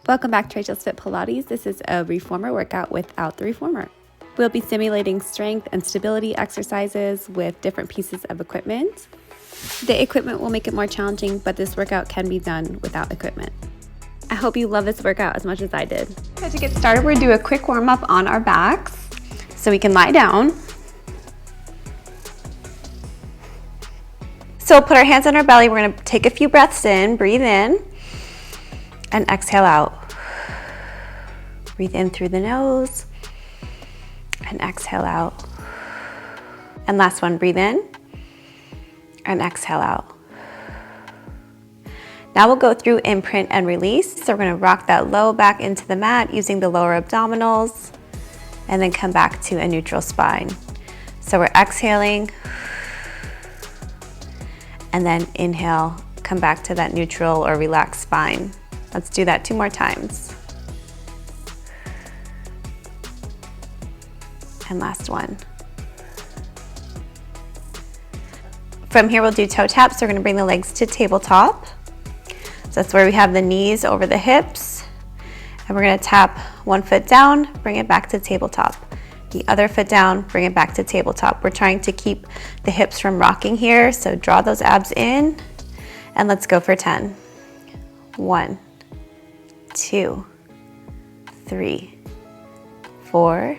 Welcome back to Rachel's Fit Pilates. This is a reformer workout without the reformer. We'll be simulating strength and stability exercises with different pieces of equipment. The equipment will make it more challenging, but this workout can be done without equipment. I hope you love this workout as much as I did. So to get started, we're gonna do a quick warm up on our backs so we can lie down. So we'll put our hands on our belly. We're gonna take a few breaths in, breathe in, and exhale out. Breathe in through the nose and exhale out. And last one, breathe in and exhale out. Now we'll go through imprint and release. So we're gonna rock that low back into the mat using the lower abdominals and then come back to a neutral spine. So we're exhaling and then inhale, come back to that neutral or relaxed spine. Let's do that 2 more times. And last one. From here, we'll do toe taps. So we're gonna bring the legs to tabletop. So that's where we have the knees over the hips. And we're gonna tap one foot down, bring it back to tabletop. The other foot down, bring it back to tabletop. We're trying to keep the hips from rocking here. So draw those abs in and let's go for 10. 1, 2, 3, 4,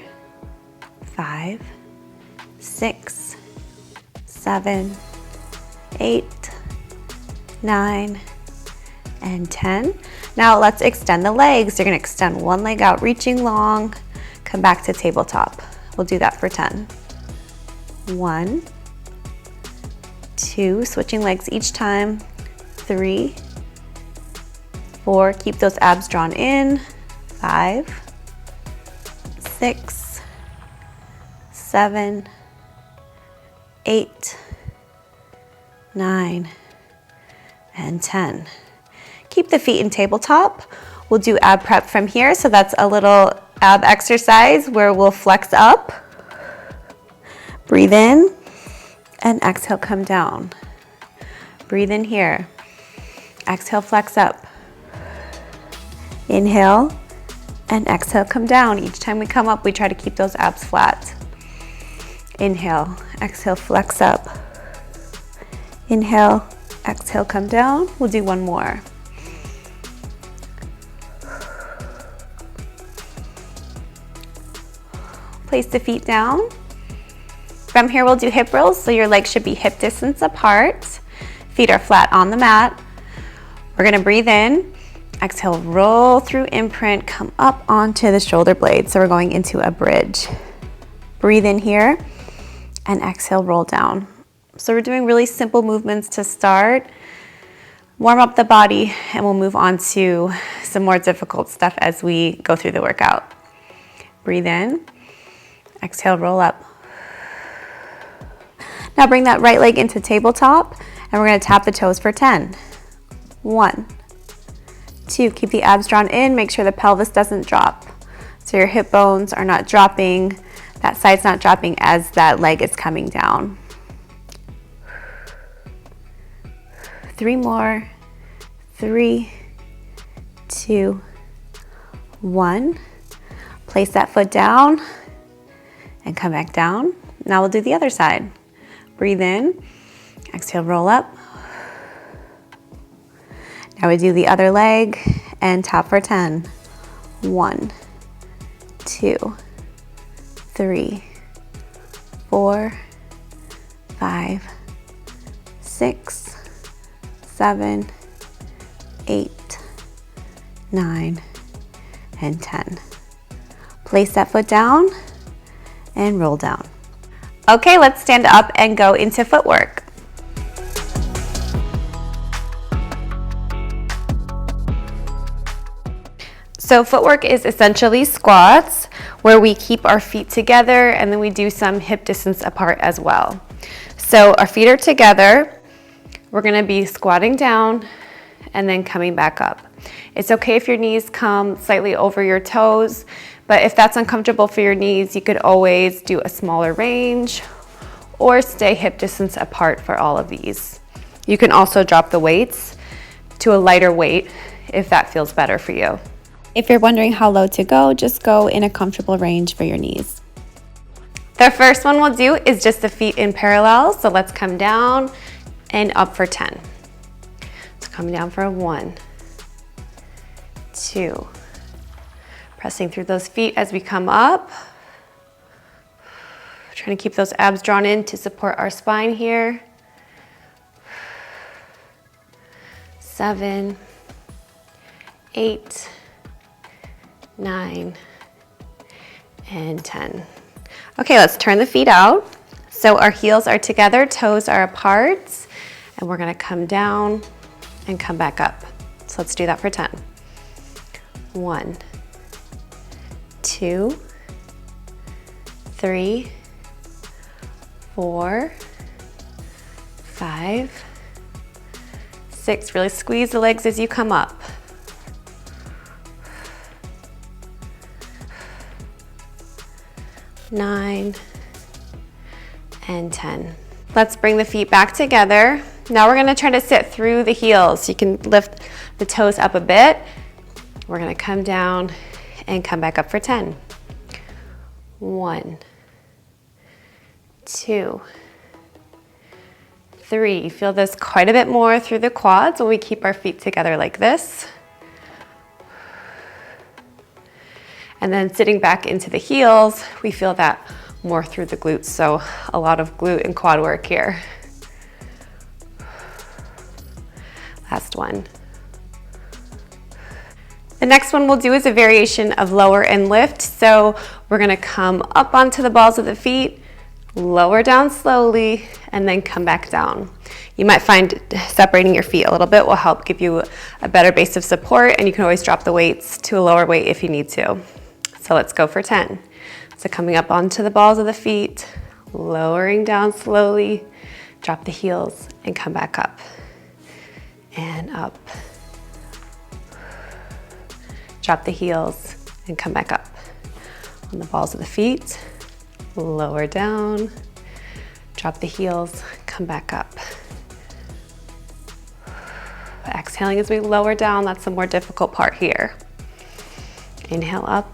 5, 6, 7, 8, 9, and 10. Now let's extend the legs. You're gonna extend one leg out, reaching long, come back to tabletop. We'll do that for 10. 1, 2, switching legs each time. 3, 4, keep those abs drawn in. 5, 6, 7, 8, 9, and 10. Keep the feet in tabletop. We'll do ab prep from here. So that's a little ab exercise where we'll flex up, breathe in, and exhale, come down. Breathe in here. Exhale, flex up. Inhale, and exhale, come down. Each time we come up, we try to keep those abs flat. Inhale, exhale, flex up. Inhale, exhale, come down. We'll do one more. Place the feet down. From here, we'll do hip rolls. So your legs should be hip distance apart. Feet are flat on the mat. We're gonna breathe in. Exhale, roll through imprint, come up onto the shoulder blade. So we're going into a bridge. Breathe in here and exhale, roll down. So we're doing really simple movements to start. Warm up the body and we'll move on to some more difficult stuff as we go through the workout. Breathe in, exhale, roll up. Now bring that right leg into tabletop and we're gonna tap the toes for 10. 1, 2, keep the abs drawn in, make sure the pelvis doesn't drop. So your hip bones are not dropping, that side's not dropping as that leg is coming down. 3 more, 3, 2, 1. Place that foot down and come back down. Now we'll do the other side. Breathe in, exhale, roll up. Now we do the other leg and tap for 10. 1, 2, 3, 4, 5, 6, 7, 8, 9, and 10. Place that foot down and roll down. Okay, let's stand up and go into footwork. So footwork is essentially squats where we keep our feet together and then we do some hip distance apart as well. So our feet are together. We're gonna be squatting down and then coming back up. It's okay if your knees come slightly over your toes, but if that's uncomfortable for your knees, you could always do a smaller range or stay hip distance apart for all of these. You can also drop the weights to a lighter weight if that feels better for you. If you're wondering how low to go, just go in a comfortable range for your knees. The first one we'll do is just the feet in parallel. So let's come down and up for 10. So coming down for 1, 2. Pressing through those feet as we come up. Trying to keep those abs drawn in to support our spine here. 7, 8, 9, and 10. Okay, let's turn the feet out. So our heels are together, toes are apart, and we're gonna come down and come back up. So let's do that for 10. 1, 2, 3, 4, 5, 6. Really squeeze the legs as you come up. 9, and 10. Let's bring the feet back together. Now we're gonna try to sit through the heels. You can lift the toes up a bit. We're gonna come down and come back up for 10. 1, 2, 3. Feel this quite a bit more through the quads when we keep our feet together like this. And then sitting back into the heels, we feel that more through the glutes. So a lot of glute and quad work here. Last one. The next one we'll do is a variation of lower and lift. So we're gonna come up onto the balls of the feet, lower down slowly, and then come back down. You might find separating your feet a little bit will help give you a better base of support, and you can always drop the weights to a lower weight if you need to. So let's go for 10. So coming up onto the balls of the feet, lowering down slowly, drop the heels and come back up and up. Drop the heels and come back up. On the balls of the feet, lower down, drop the heels, come back up. Exhaling as we lower down, that's the more difficult part here. Inhale up.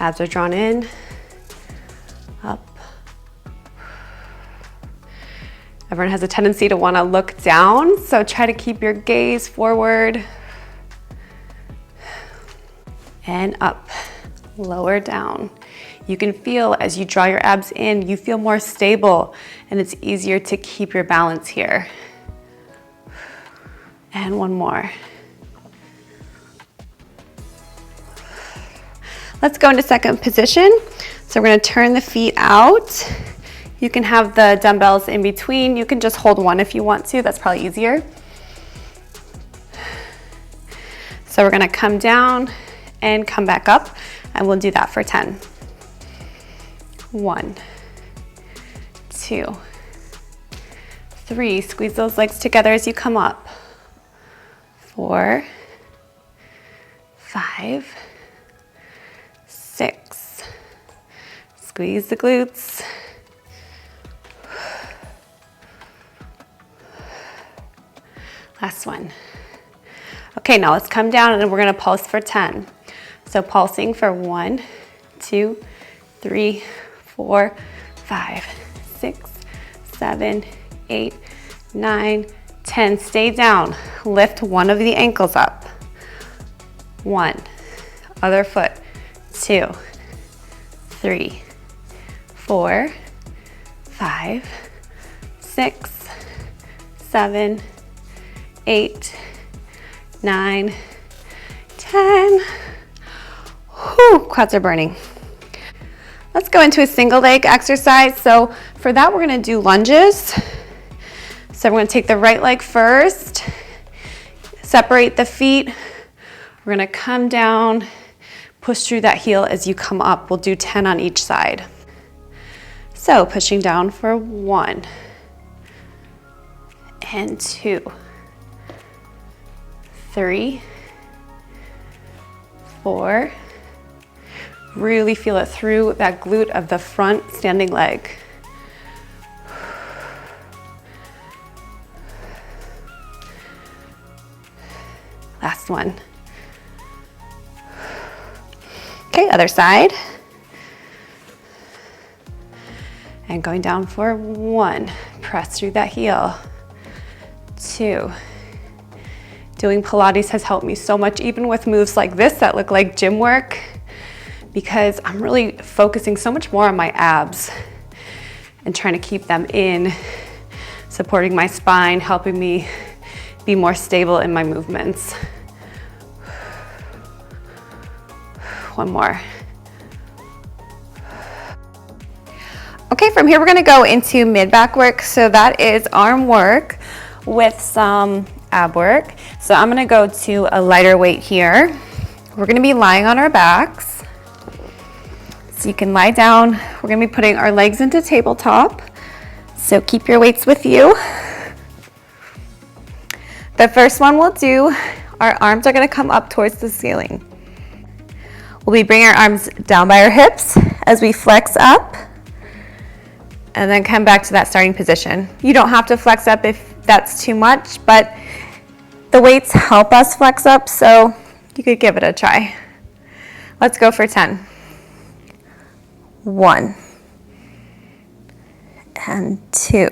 Abs are drawn in, up. Everyone has a tendency to want to look down, so try to keep your gaze forward. And up, lower down. You can feel as you draw your abs in, you feel more stable, and it's easier to keep your balance here. And one more. Let's go into second position. So we're gonna turn the feet out. You can have the dumbbells in between. You can just hold one if you want to. That's probably easier. So we're gonna come down and come back up, and we'll do that for 10. 1, 2, 3. Squeeze those legs together as you come up. 4, 5, 6. Squeeze the glutes. Last one. Okay, now let's come down and we're gonna pulse for 10. So pulsing for 1, 2, 3, 4, 5, 6, 7, 8, 9, 10. Stay down. Lift one of the ankles up. 1, other foot. 2, 3, 4, 5, 6, 7, 8, 9, 10. Whew, quads are burning. Let's go into a single leg exercise. So for that, we're gonna do lunges. So we're gonna take the right leg first, separate the feet. We're gonna come down, push through that heel as you come up. We'll do 10 on each side. So pushing down for 1 and 2, 3, 4. Really feel it through that glute of the front standing leg. Last one. Okay, other side. And going down for 1. Press through that heel. 2. Doing Pilates has helped me so much, even with moves like this that look like gym work, because I'm really focusing so much more on my abs and trying to keep them in, supporting my spine, helping me be more stable in my movements. One more. Okay, from here we're gonna go into mid-back work. So that is arm work with some ab work. So I'm gonna go to a lighter weight here. We're gonna be lying on our backs. So you can lie down. We're gonna be putting our legs into tabletop. So keep your weights with you. The first one we'll do, our arms are gonna come up towards the ceiling. We'll be bringing our arms down by our hips as we flex up and then come back to that starting position. You don't have to flex up if that's too much, but the weights help us flex up, so you could give it a try. Let's go for 10. 1 and 2.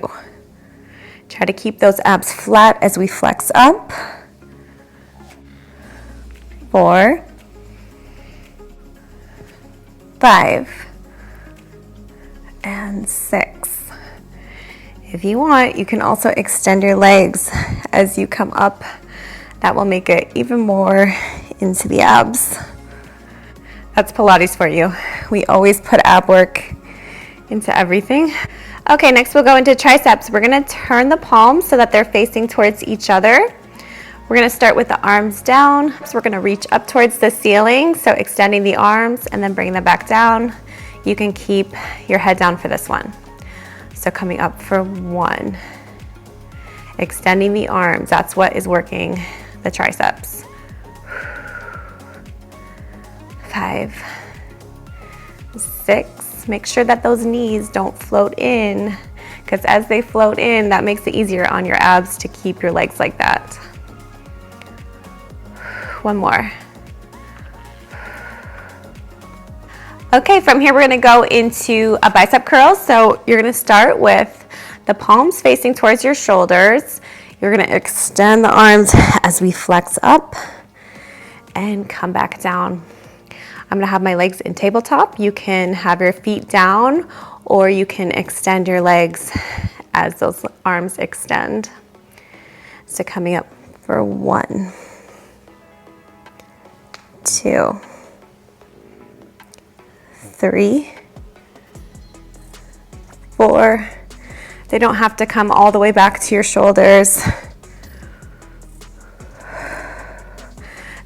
Try to keep those abs flat as we flex up. 4, 5, and 6. If you want, you can also extend your legs as you come up. That will make it even more into the abs. That's Pilates for you. We always put ab work into everything. Okay, next we'll go into triceps. We're gonna turn the palms so that they're facing towards each other. We're gonna start with the arms down. So we're gonna reach up towards the ceiling, so extending the arms and then bringing them back down. You can keep your head down for this one. So coming up for 1. Extending the arms, that's what is working the triceps. 5, 6. Make sure that those knees don't float in, because as they float in, that makes it easier on your abs to keep your legs like that. 1 more. Okay, from here we're gonna go into a bicep curl. So you're gonna start with the palms facing towards your shoulders. You're gonna extend the arms as we flex up and come back down. I'm gonna have my legs in tabletop. You can have your feet down, or you can extend your legs as those arms extend. So coming up for 1, 2, 3, 4. They don't have to come all the way back to your shoulders.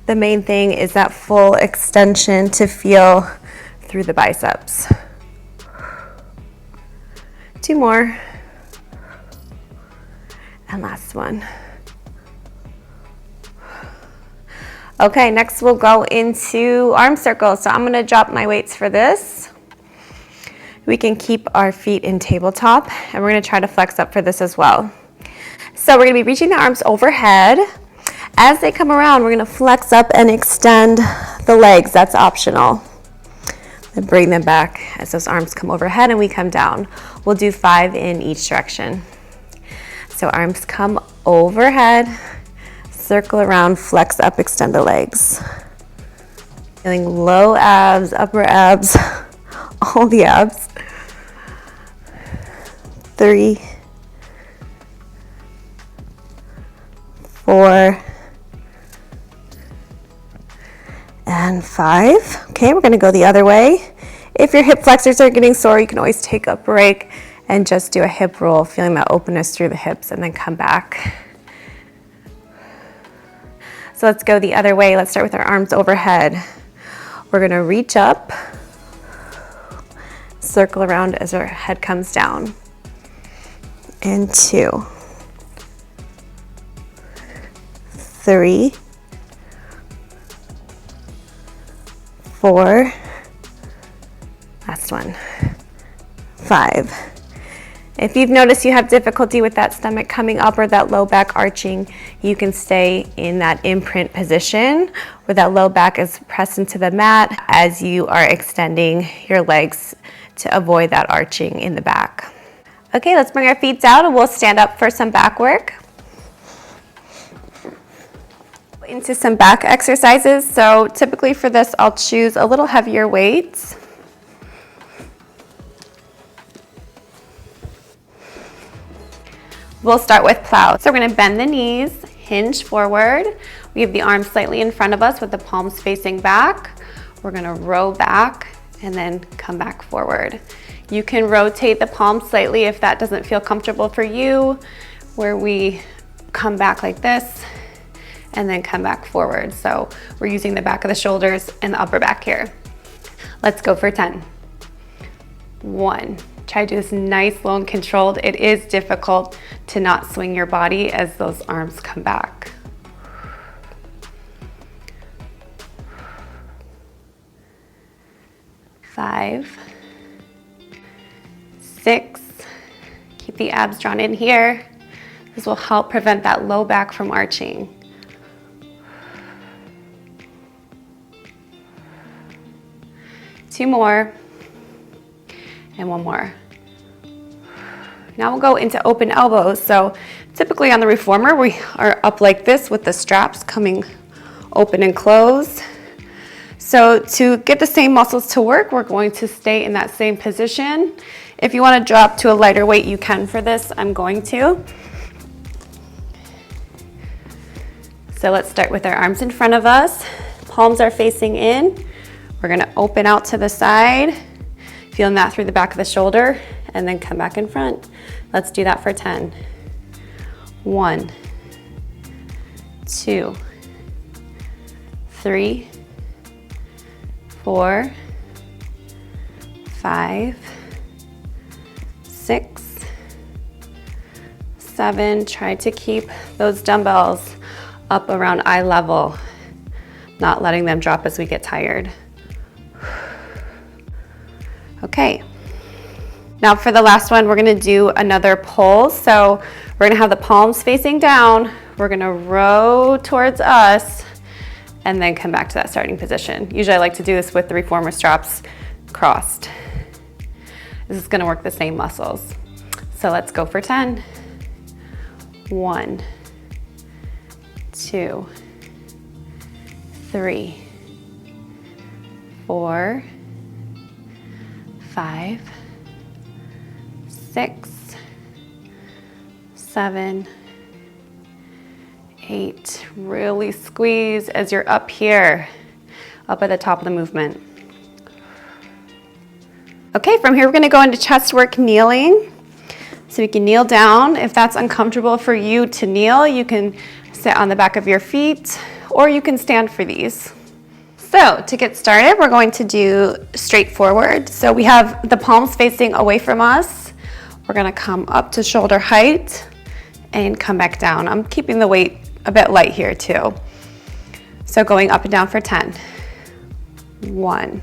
The main thing is that full extension to feel through the biceps. 2 more. And last one. Okay, next we'll go into arm circles. So I'm gonna drop my weights for this. We can keep our feet in tabletop, and we're gonna try to flex up for this as well. So we're gonna be reaching the arms overhead. As they come around, we're gonna flex up and extend the legs. That's optional. Then bring them back as those arms come overhead and we come down. We'll do 5 in each direction. So arms come overhead, circle around, flex up, extend the legs. Feeling low abs, upper abs, all the abs. 3, 4, and 5. Okay, we're gonna go the other way. If your hip flexors are getting sore, you can always take a break and just do a hip roll, feeling that openness through the hips, and then come back. So let's go the other way. Let's start with our arms overhead. We're gonna reach up, circle around as our head comes down. And 2, 3, 4, last one, 5, If you've noticed you have difficulty with that stomach coming up or that low back arching, you can stay in that imprint position where that low back is pressed into the mat as you are extending your legs to avoid that arching in the back. Okay, let's bring our feet down and we'll stand up for some back work. Into some back exercises. So typically for this, I'll choose a little heavier weights. We'll start with plow. So we're gonna bend the knees, hinge forward. We have the arms slightly in front of us with the palms facing back. We're gonna row back and then come back forward. You can rotate the palms slightly if that doesn't feel comfortable for you, where we come back like this and then come back forward. So we're using the back of the shoulders and the upper back here. Let's go for 10. 1. Try to do this nice, slow, and controlled. It is difficult to not swing your body as those arms come back. 5, 6, keep the abs drawn in here. This will help prevent that low back from arching. 2 more, and 1 more. Now we'll go into open elbows. So typically on the reformer, we are up like this with the straps coming open and closed. So to get the same muscles to work, we're going to stay in that same position. If you want to drop to a lighter weight, you can for this. I'm going to. So let's start with our arms in front of us. Palms are facing in. We're going to open out to the side, feeling that through the back of the shoulder, and then come back in front. Let's do that for 10. 1, 2, 3, 4, 5, 6, 7. Try to keep those dumbbells up around eye level, not letting them drop as we get tired. Okay. Now for the last one, we're gonna do another pull. So we're gonna have the palms facing down. We're gonna row towards us and then come back to that starting position. Usually I like to do this with the reformer straps crossed. This is gonna work the same muscles. So let's go for 10. 1, 2, 3, 4, 5, 6, 7, 8. Really squeeze as you're up here, up at the top of the movement. Okay, from here we're gonna go into chest work kneeling. So you can kneel down. If that's uncomfortable for you to kneel, you can sit on the back of your feet or you can stand for these. So to get started, we're going to do straight forward. So we have the palms facing away from us. We're gonna come up to shoulder height and come back down. I'm keeping the weight a bit light here too. So going up and down for 10. 1,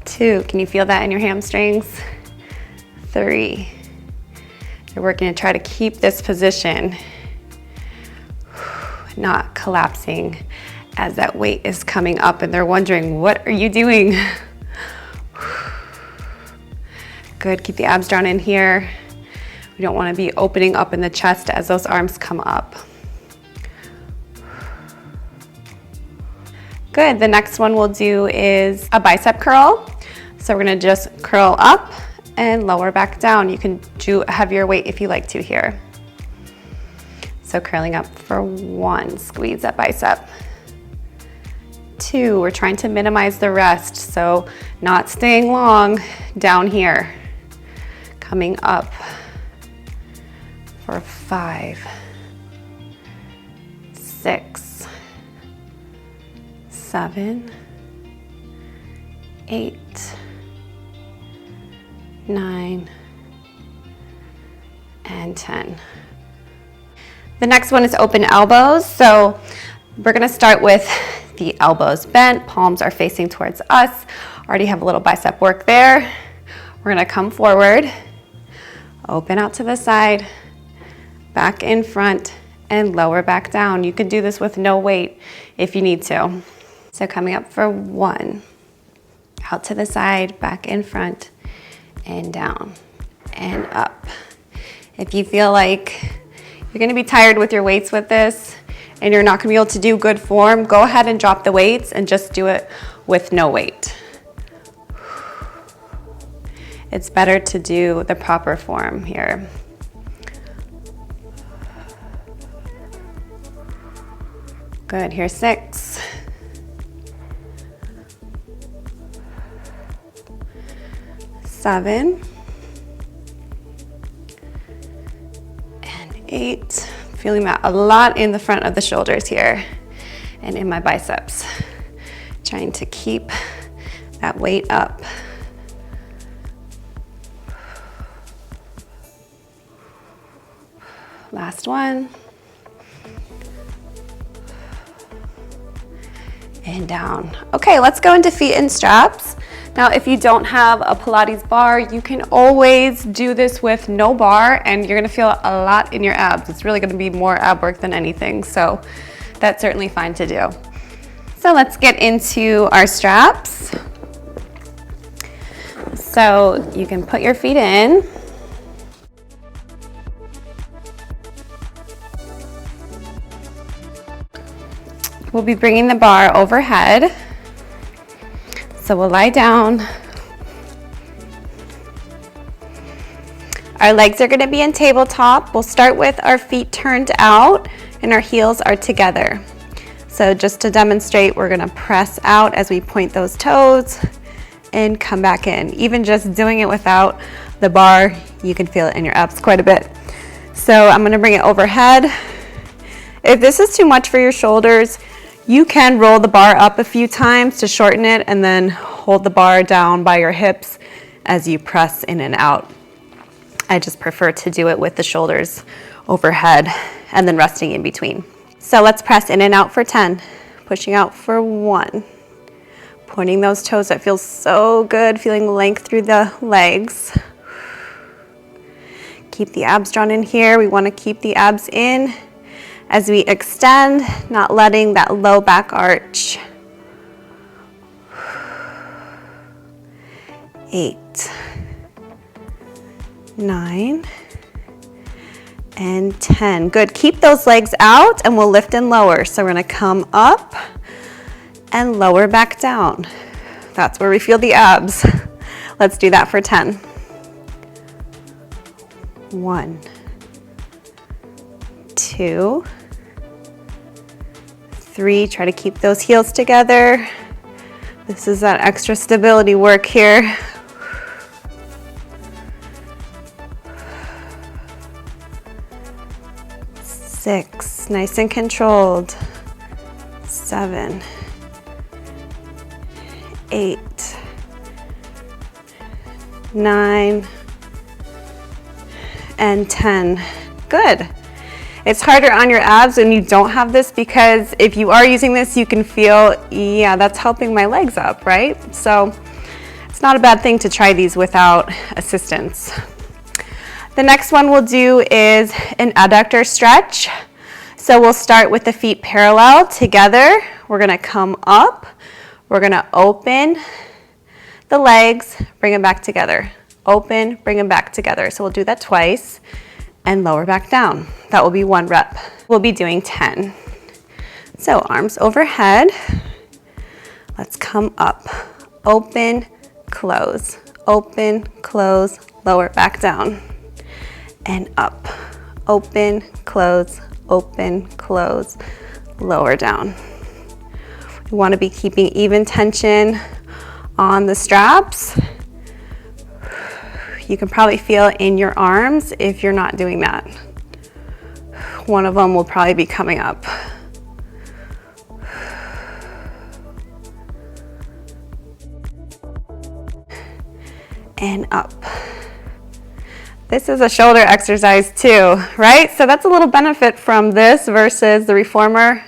2, can you feel that in your hamstrings? 3, you're working to try to keep this position, not collapsing as that weight is coming up and they're wondering, what are you doing? Good, keep the abs drawn in here. We don't want to be opening up in the chest as those arms come up. Good, the next one we'll do is a bicep curl. So we're gonna just curl up and lower back down. You can do a heavier weight if you like to here. So curling up for 1, squeeze that bicep. 2, we're trying to minimize the rest, so not staying long down here. Coming up for 5, 6, 7, 8, 9, and 10. The next one is open elbows. So we're gonna start with the elbows bent, palms are facing towards us. Already have a little bicep work there. We're gonna come forward, open out to the side, back in front, and lower back down. You can do this with no weight if you need to. So coming up for 1, out to the side, back in front, and down, and up. If you feel like you're gonna be tired with your weights with this, and you're not gonna be able to do good form, go ahead and drop the weights and just do it with no weight. It's better to do the proper form here. Good, here's 6. 7. And 8. Feeling that a lot in the front of the shoulders here and in my biceps. Trying to keep that weight up. Last one. And down. Okay, let's go into feet and straps. Now, if you don't have a Pilates bar, you can always do this with no bar and you're gonna feel a lot in your abs. It's really gonna be more ab work than anything, so that's certainly fine to do. So let's get into our straps. So you can put your feet in. We'll be bringing the bar overhead. So we'll lie down. Our legs are gonna be in tabletop. We'll start with our feet turned out and our heels are together. So just to demonstrate, we're gonna press out as we point those toes and come back in. Even just doing it without the bar, you can feel it in your abs quite a bit. So I'm gonna bring it overhead. If this is too much for your shoulders, you can roll the bar up a few times to shorten it and then hold the bar down by your hips as you press in and out. I just prefer to do it with the shoulders overhead and then resting in between. So let's press in and out for 10, pushing out for 1. Pointing those toes, that feels so good, feeling length through the legs. Keep the abs drawn in here. We want to keep the abs in as we extend, not letting that low back arch. 8, 9, and 10. Good, keep those legs out and we'll lift and lower. So we're gonna come up and lower back down. That's where we feel the abs. Let's do that for 10. 1, 2, 3, try to keep those heels together. This is that extra stability work here. 6, nice and controlled. 7, 8, 9, and 10. Good. It's harder on your abs when you don't have this because if you are using this, you can feel, yeah, that's helping my legs up, right? So it's not a bad thing to try these without assistance. The next one we'll do is an adductor stretch. So we'll start with the feet parallel together. We're gonna come up, we're gonna open the legs, bring them back together. Open, bring them back together. So we'll do that twice and lower back down. That will be 1 rep. We'll be doing 10. So arms overhead. Let's come up. Open, close, lower back down. And up. Open, close, lower down. We want to be keeping even tension on the straps. You can probably feel it in your arms if you're not doing that. One of them will probably be coming up. And up. This is a shoulder exercise too, right? So that's a little benefit from this versus the reformer.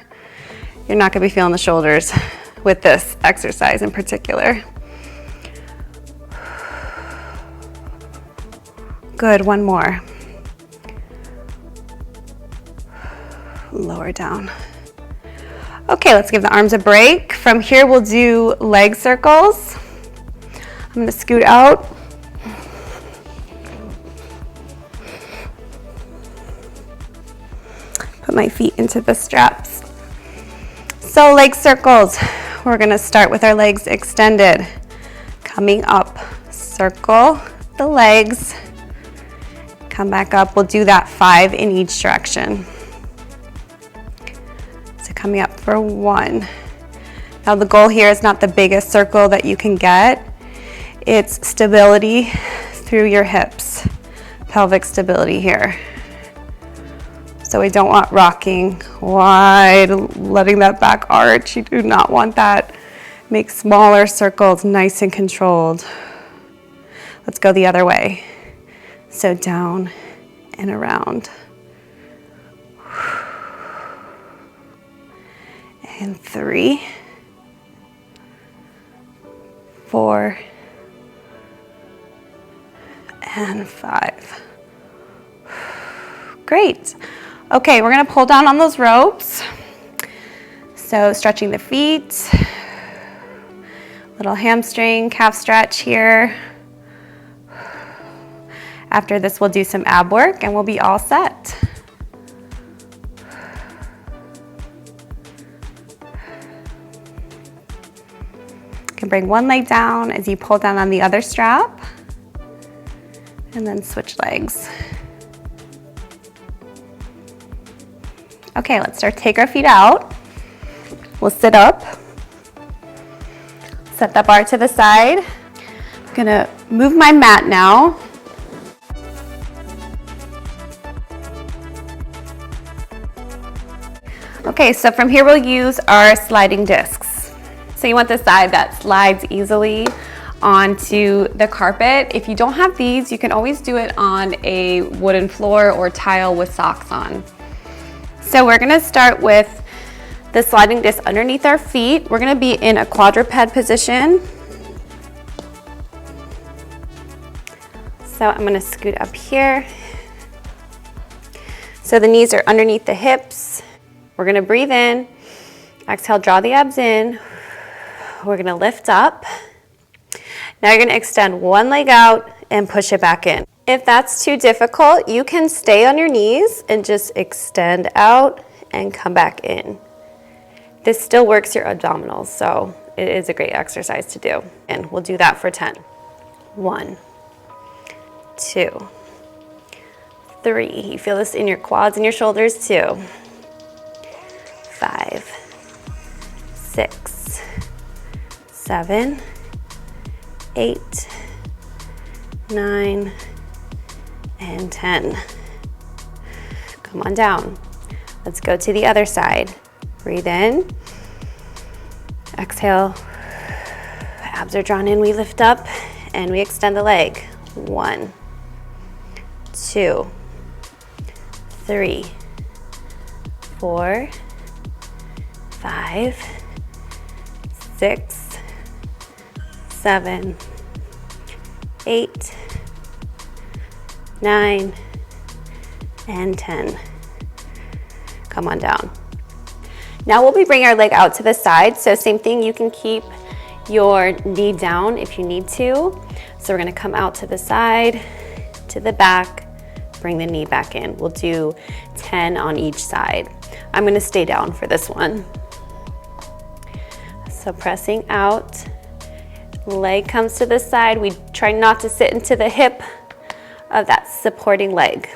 You're not gonna be feeling the shoulders with this exercise in particular. Good, one more. Lower down. Okay, let's give the arms a break. From here, we'll do leg circles. I'm gonna scoot out. Put my feet into the straps. So leg circles, we're gonna start with our legs extended. Coming up, circle the legs, come back up. We'll do that 5 in each direction. So coming up for 1. Now the goal here is not the biggest circle that you can get. It's stability through your hips, pelvic stability here. So we don't want rocking wide, letting that back arch. You do not want that. Make smaller circles, nice and controlled. Let's go the other way. So down and around. And 3, 4, and 5. Great. Okay, we're gonna pull down on those ropes. So stretching the feet, little hamstring, calf stretch here. After this, we'll do some ab work and we'll be all set. You can bring one leg down as you pull down on the other strap and then switch legs. Okay, let's start. Take our feet out. We'll sit up. Set that bar to the side. I'm gonna move my mat now. Okay, so from here we'll use our sliding discs. So you want the side that slides easily onto the carpet. If you don't have these, you can always do it on a wooden floor or tile with socks on. So we're gonna start with the sliding disc underneath our feet. We're gonna be in a quadruped position. So I'm gonna scoot up here. So the knees are underneath the hips. We're gonna breathe in, exhale, draw the abs in. We're gonna lift up. Now you're gonna extend one leg out and push it back in. If that's too difficult, you can stay on your knees and just extend out and come back in. This still works your abdominals, so it is a great exercise to do. And we'll do that for 10. 1, 2, 3. You feel this in your quads and your shoulders too. 5, 6, 7, 8, 9, and 10. Come on down. Let's go to the other side. Breathe in. Exhale. Abs are drawn in. We lift up and we extend the leg. 1, 2, 3, 4, 5, 6, 7, 8, 9, and 10. Come on down. Now we'll be bringing our leg out to the side. So same thing, you can keep your knee down if you need to. So we're gonna come out to the side, to the back, bring the knee back in. We'll do 10 on each side. I'm gonna stay down for this one. So pressing out, leg comes to the side. We try not to sit into the hip of that supporting leg.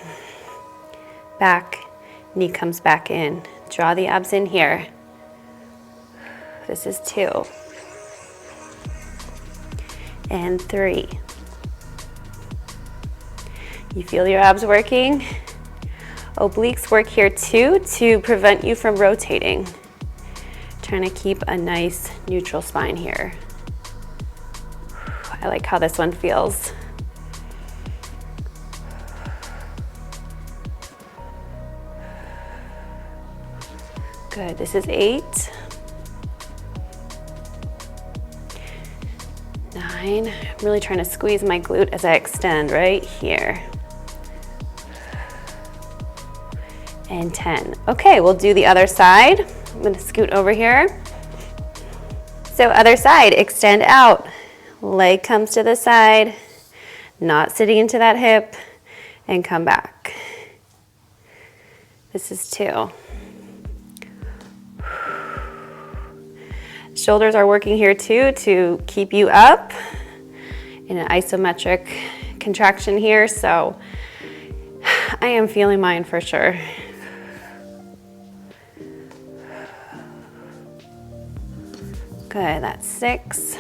Back, knee comes back in. Draw the abs in here. This is 2. And 3. You feel your abs working? Obliques work here too to prevent you from rotating. Trying to keep a nice neutral spine here. I like how this one feels. Good, this is 8. 9, I'm really trying to squeeze my glute as I extend right here. and 10. Okay, we'll do the other side. I'm gonna scoot over here. So other side, extend out. Leg comes to the side, not sitting into that hip, and come back. This is 2. Shoulders are working here too to keep you up in an isometric contraction here, so I am feeling mine for sure. Good, that's 6.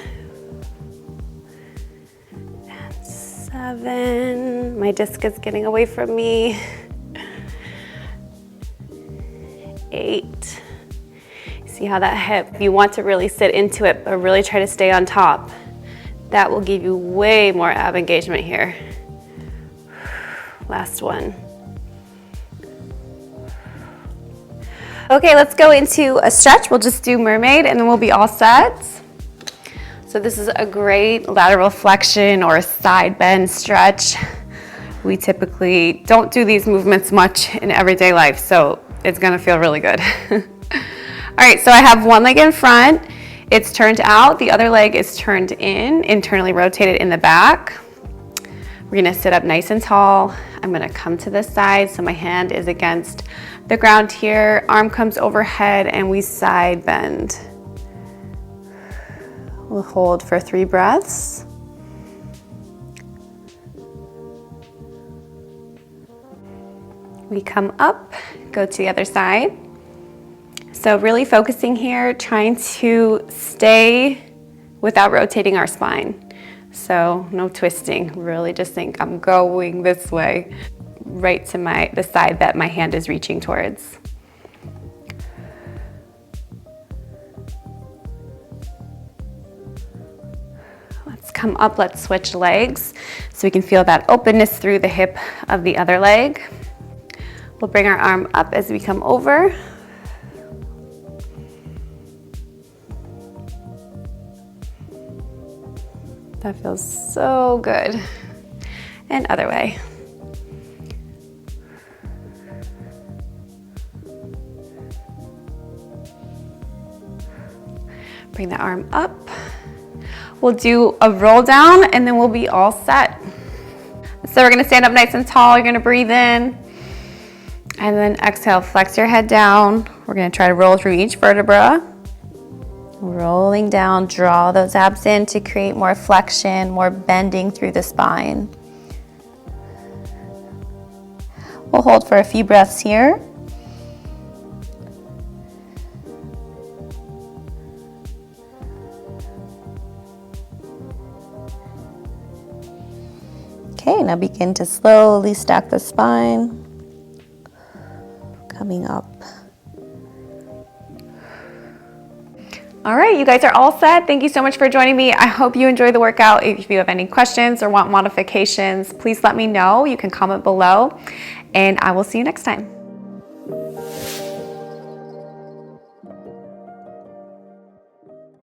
And 7. My disc is getting away from me. 8. See how that hip, you want to really sit into it, but really try to stay on top. That will give you way more ab engagement here. Last one. Okay, let's go into a stretch. We'll just do mermaid and then we'll be all set. So this is a great lateral flexion or side bend stretch. We typically don't do these movements much in everyday life, so it's gonna feel really good. All right, so I have one leg in front. It's turned out, the other leg is turned in, internally rotated in the back. We're gonna sit up nice and tall. I'm gonna come to the side so my hand is against the ground here. Arm comes overhead and we side bend. We'll hold for 3 breaths. We come up, go to the other side. So really focusing here, trying to stay without rotating our spine. So no twisting, really just think I'm going this way, right to the side that my hand is reaching towards. Let's come up, let's switch legs so we can feel that openness through the hip of the other leg. We'll bring our arm up as we come over. That feels so good. And other way. Bring the arm up. We'll do a roll down and then we'll be all set. So we're gonna stand up nice and tall. You're gonna breathe in and then exhale, flex your head down. We're gonna try to roll through each vertebra. Rolling down, draw those abs in to create more flexion, more bending through the spine. We'll hold for a few breaths here. Okay, now begin to slowly stack the spine. Coming up. All right, you guys are all set. Thank you so much for joining me. I hope you enjoyed the workout. If you have any questions or want modifications, please let me know. You can comment below, and I will see you next time.